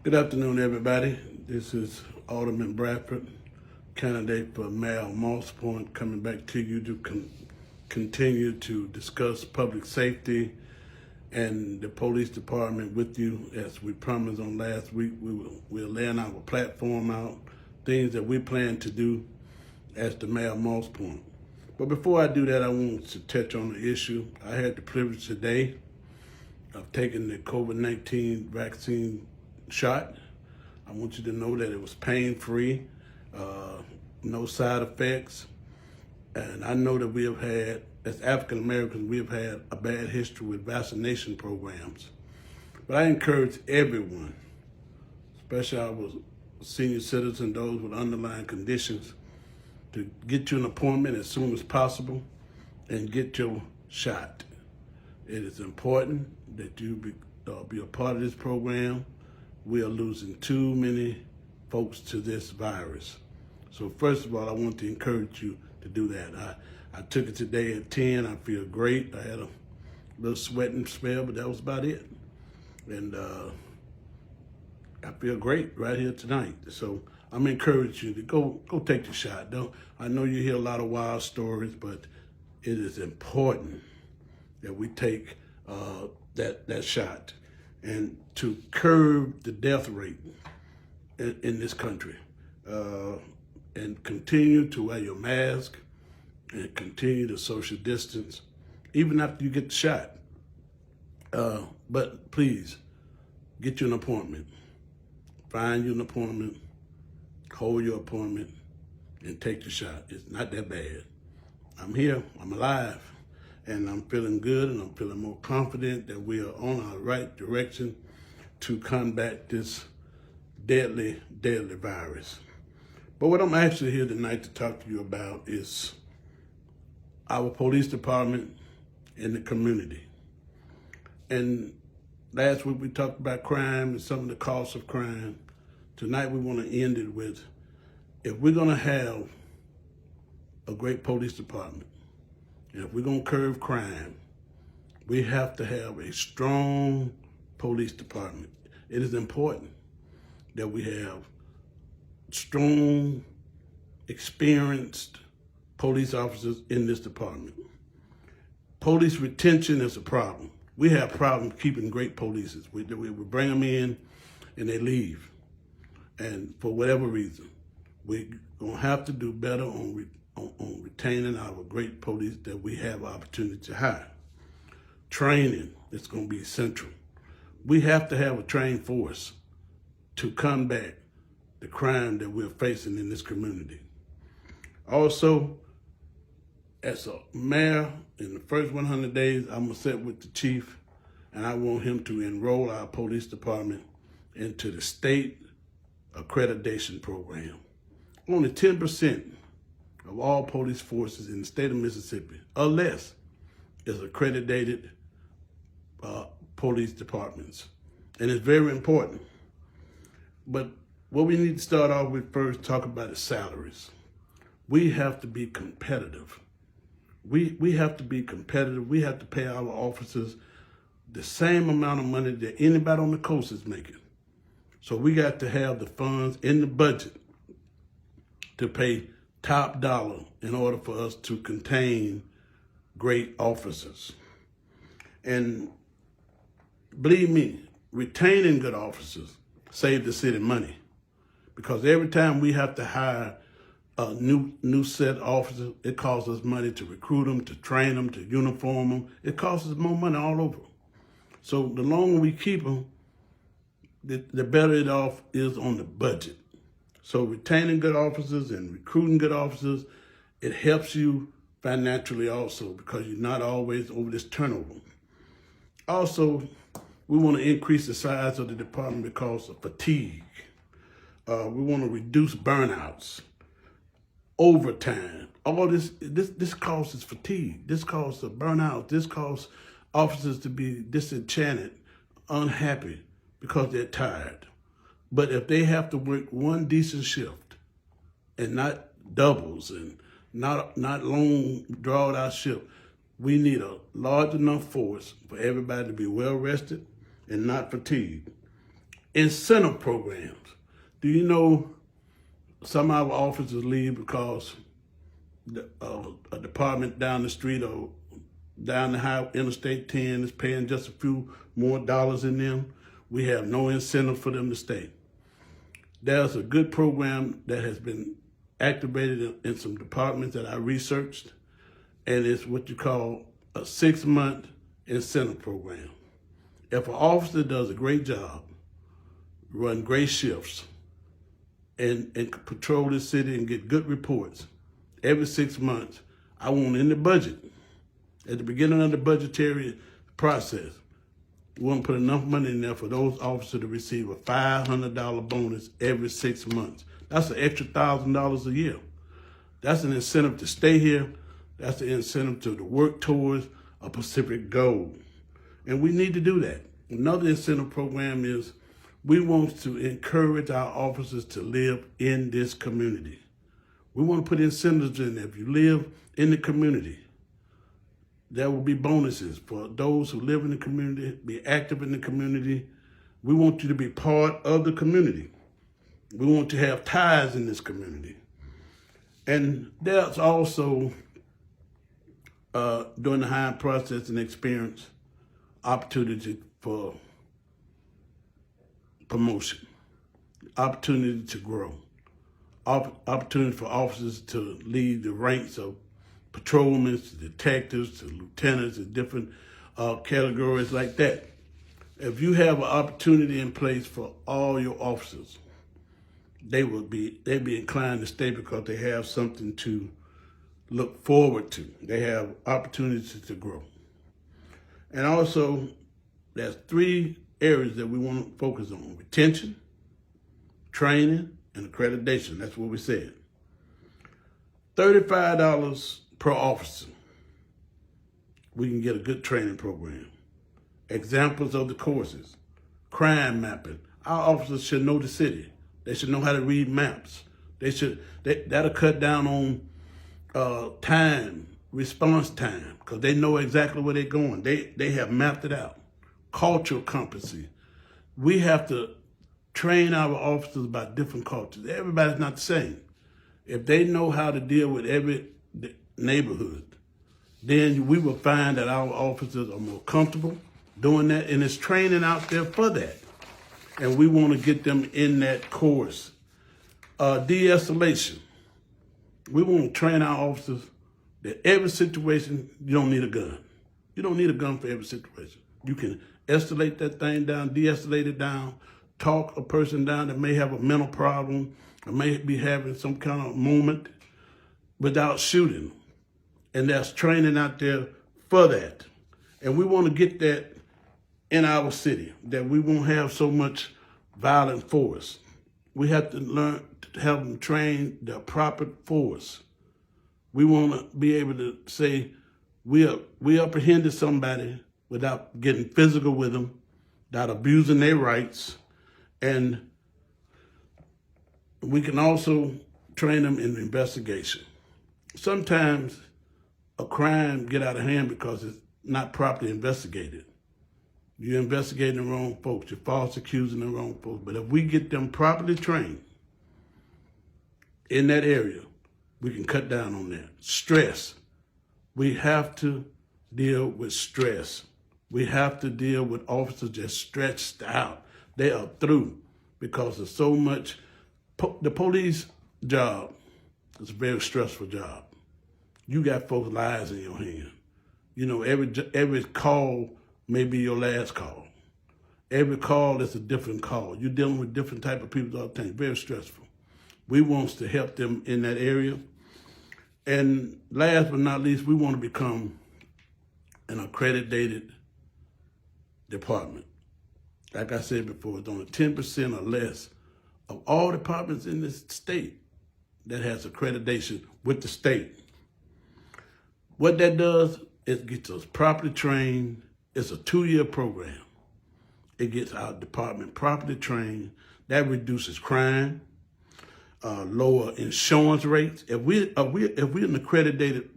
Good afternoon, everybody. This is Alderman Bradford, candidate for Mayor of Moss Point, coming back to you to continue to discuss public safety and the police department with you. As we promised on last week, we're laying our platform out, things that we plan to do as the Mayor of Moss Point. But before I do that, I want to touch on the issue. I had the privilege today of taking the COVID-19 vaccine shot. I want you to know that it was pain-free, no side effects. And I know that we have had, as African Americans, we have had a bad history with vaccination programs. But I encourage everyone, especially our senior citizens, those with underlying conditions, to get you an appointment as soon as possible and get your shot. It is important that you be a part of this program. We are losing too many folks to this virus. So first of all, I want to encourage you to do that. I took it today at 10. I feel great. I had a little sweating spell, but that was about it. And I feel great right here tonight. So I'm encouraging you to go take the shot. I know you hear a lot of wild stories, but it is important that we take that shot and to curb the death rate in this country, and continue to wear your mask and continue to social distance, even after you get the shot. But please, get you an appointment. Find you an appointment, hold your appointment, and take the shot. It's not that bad. I'm here, I'm alive, and I'm feeling good, and I'm feeling more confident that we are on our right direction to combat this deadly, deadly virus. But what I'm actually here tonight to talk to you about is our police department and the community. And last week we talked about crime and some of the costs of crime. Tonight we want to end it with, if we're going to have a great police department, and if we're going to curb crime, we have to have a strong police department. It is important that we have strong, experienced police officers in this department. Police retention is a problem. We have problems keeping great police. We bring them in and they leave. And for whatever reason, we're going to have to do better on retaining our great police that we have opportunity to hire. Training is going to be essential. We have to have a trained force to combat the crime that we're facing in this community. Also, as a mayor, in the first 100 days, I'm going to sit with the chief, and I want him to enroll our police department into the state accreditation program. Only 10% of all police forces in the state of Mississippi, or less, is accredited police departments. And it's very important. But what we need to start off with first, talk about is salaries. We have to be competitive. We have to be competitive. We have to pay our officers the same amount of money that anybody on the coast is making. So we got to have the funds in the budget to pay top dollar in order for us to contain great officers. And believe me, retaining good officers save the city money, because every time we have to hire a new set of officers, it costs us money to recruit them, to train them, to uniform them. It costs us more money all over. So the longer we keep them, the better it off is on the budget. So retaining good officers and recruiting good officers, it helps you financially also, because you're not always over this turnover. Also, we want to increase the size of the department because of fatigue. We want to reduce burnouts, overtime. All this causes fatigue. This causes burnout. This causes officers to be disenchanted, unhappy, because they're tired. But if they have to work one decent shift and not doubles and not long drawn out shift, we need a large enough force for everybody to be well rested and not fatigued. incentive programs. Do you know some of our officers leave because a department down the street or down the highway, Interstate 10 is paying just a few more dollars in them? We have no incentive for them to stay. There's a good program that has been activated in some departments that I researched, and it's what you call a 6-month incentive program. If an officer does a great job, run great shifts, and patrol the city and get good reports, every 6 months, I want in the budget, at the beginning of the budgetary process, we want to put enough money in there for those officers to receive a $500 bonus every 6 months. That's an extra $1,000 a year. That's an incentive to stay here. That's an incentive to work towards a specific goal. And we need to do that. Another incentive program is we want to encourage our officers to live in this community. We want to put incentives in there. If you live in the community, there will be bonuses for those who live in the community, be active in the community. We want you to be part of the community. We want to have ties in this community. And there's also, during the hiring process and experience, opportunity for promotion, opportunity to grow, opportunity for officers to lead the ranks of patrolmen, to detectives, to lieutenants, and different categories like that. If you have an opportunity in place for all your officers, they'd be inclined to stay because they have something to look forward to. They have opportunities to grow. And also, there's 3 areas that we want to focus on: retention, training, and accreditation. That's what we said. $35 per officer. We can get a good training program. Examples of the courses: crime mapping. Our officers should know the city. They should know how to read maps. That'll cut down on response time, because they know exactly where they're going. They have mapped it out. Cultural competency. We have to train our officers about different cultures. Everybody's not the same. If they know how to deal with every neighborhood, then we will find that our officers are more comfortable doing that, and it's training out there for that. And we want to get them in that course. De-escalation. We want to train our officers that every situation, you don't need a gun. You don't need a gun for every situation. You can escalate that thing down, de-escalate it down, talk a person down that may have a mental problem or may be having some kind of moment without shooting. And that's training out there for that. And we want to get that in our city, that we won't have so much violent force. We have to learn to have them train the proper force. We want to be able to say we apprehended somebody without getting physical with them, without abusing their rights. And we can also train them in investigation. Sometimes a crime get out of hand because it's not properly investigated. You're investigating the wrong folks. You're false accusing the wrong folks. But if we get them properly trained in that area, we can cut down on that. Stress. We have to deal with stress. We have to deal with officers just stretched out. They are through because of so much. The police job is a very stressful job. You got folks' lives in your hand. You know, every call may be your last call. Every call is a different call. You're dealing with different type of people all the time. Very stressful. We want to help them in that area. And last but not least, we want to become an accredited department. Like I said before, it's only 10% or less of all departments in this state that has accreditation with the state. What that does is gets us properly trained. It's a 2-year program. It gets our department properly trained. That reduces crime, lower insurance rates. If we're an accredited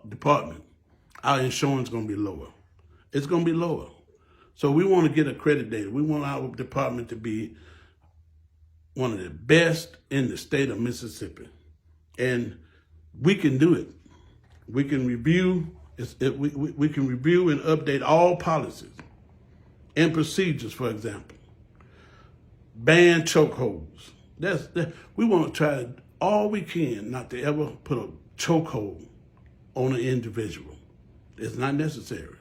department, our insurance is going to be lower. It's going to be lower So we want to get accredited. We want our department to be one of the best in the state of Mississippi. And we can do it. We can review, we can review and update all policies and procedures, for example. Ban chokeholds. We want to try all we can not to ever put a chokehold on an individual. It's not necessary.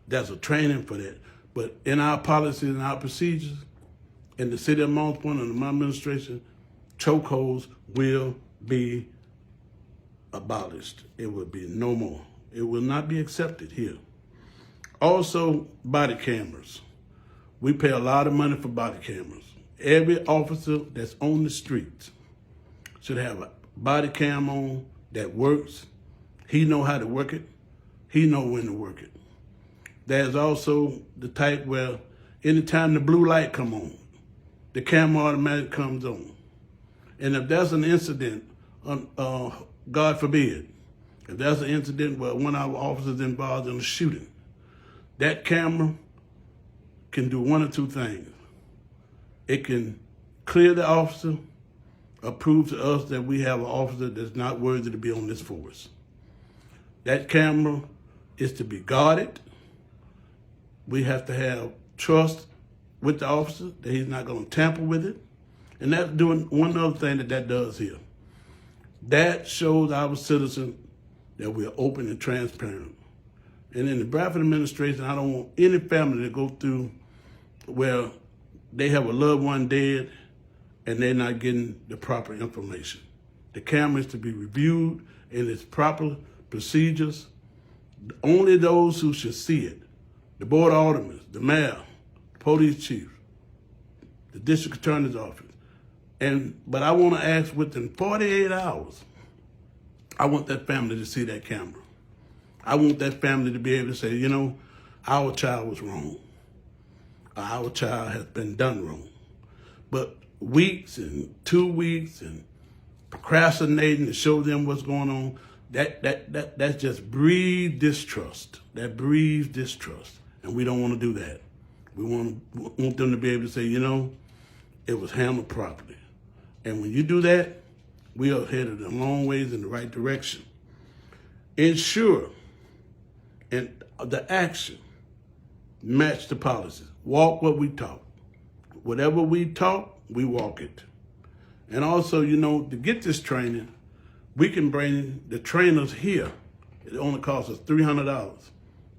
There's a training for that. But in our policies and our procedures, in the city of Moss Point under my administration, chokeholds will be abolished. It will be no more. It will not be accepted here. Also, body cameras. We pay a lot of money for body cameras. Every officer that's on the street should have a body cam on that works. He know how to work it. He know when to work it. There's also the type where anytime the blue light come on, the camera automatically comes on. And if there's an incident, God forbid, if there's an incident where one of our officers involved in a shooting, that camera can do one or two things. It can clear the officer or prove to us that we have an officer that's not worthy to be on this force. That camera is to be guarded. We have to have trust with the officer that he's not going to tamper with it. And that's doing one other thing that does here. That shows our citizens that we're open and transparent. And in the Bradford administration, I don't want any family to go through where they have a loved one dead and they're not getting the proper information. The camera is to be reviewed in its proper procedures. Only those who should see it, the board of aldermen, the mayor, the police chief, the district attorney's office. But I want to ask within 48 hours, I want that family to see that camera. I want that family to be able to say, you know, our child was wrong. Our child has been done wrong. But weeks and 2 weeks and procrastinating to show them what's going on, that just breeds distrust. That breeds distrust. And we don't want to do that. We want them to be able to say, you know, it was handled properly. And when you do that, we are headed a long ways in the right direction. Ensure and the action match the policies. Walk what we talk. Whatever we talk, we walk it. And also, you know, to get this training, we can bring the trainers here. It only costs us $300.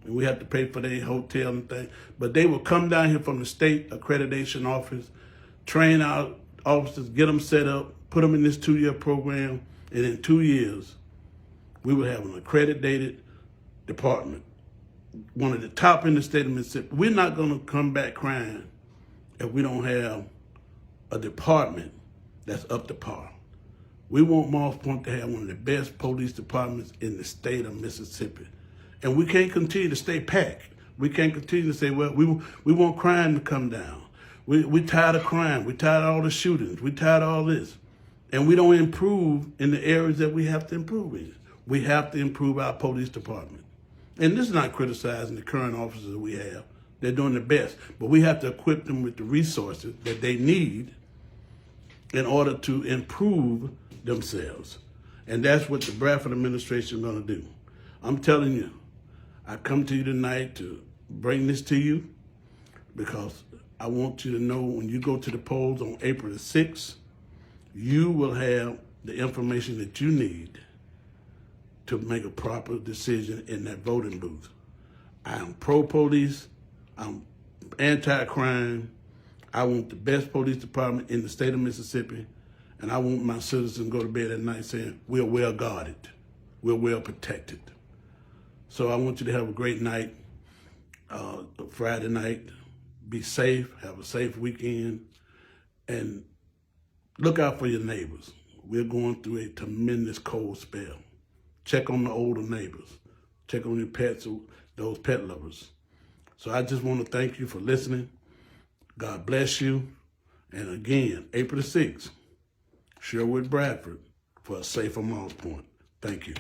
And we have to pay for their hotel and things. But they will come down here from the state accreditation office, train our officers, get them set up, put them in this 2-year program, and in 2 years, we will have an accredited department, one of the top in the state of Mississippi. We're not going to come back crying if we don't have a department that's up to par. We want Moss Point to have one of the best police departments in the state of Mississippi. And we can't continue to stay packed. We can't continue to say, well, we want crime to come down. We tired of crime. We tired of all the shootings. We tired of all this. And we don't improve in the areas that we have to improve in. We have to improve our police department. And this is not criticizing the current officers that we have. They're doing the best. But we have to equip them with the resources that they need in order to improve themselves. And that's what the Bradford administration is going to do. I'm telling you, I come to you tonight to bring this to you because I want you to know when you go to the polls on April the 6th, you will have the information that you need to make a proper decision in that voting booth. I am pro-police. I'm anti-crime. I want the best police department in the state of Mississippi. And I want my citizens to go to bed at night saying, we're well guarded. We're well protected. So I want you to have a great night, Friday night. Be safe, have a safe weekend, and look out for your neighbors. We're going through a tremendous cold spell. Check on the older neighbors. Check on your pets, those pet lovers. So I just want to thank you for listening. God bless you. And again, April the 6th, Sherwood Bradford for a safer Moss Point. Thank you.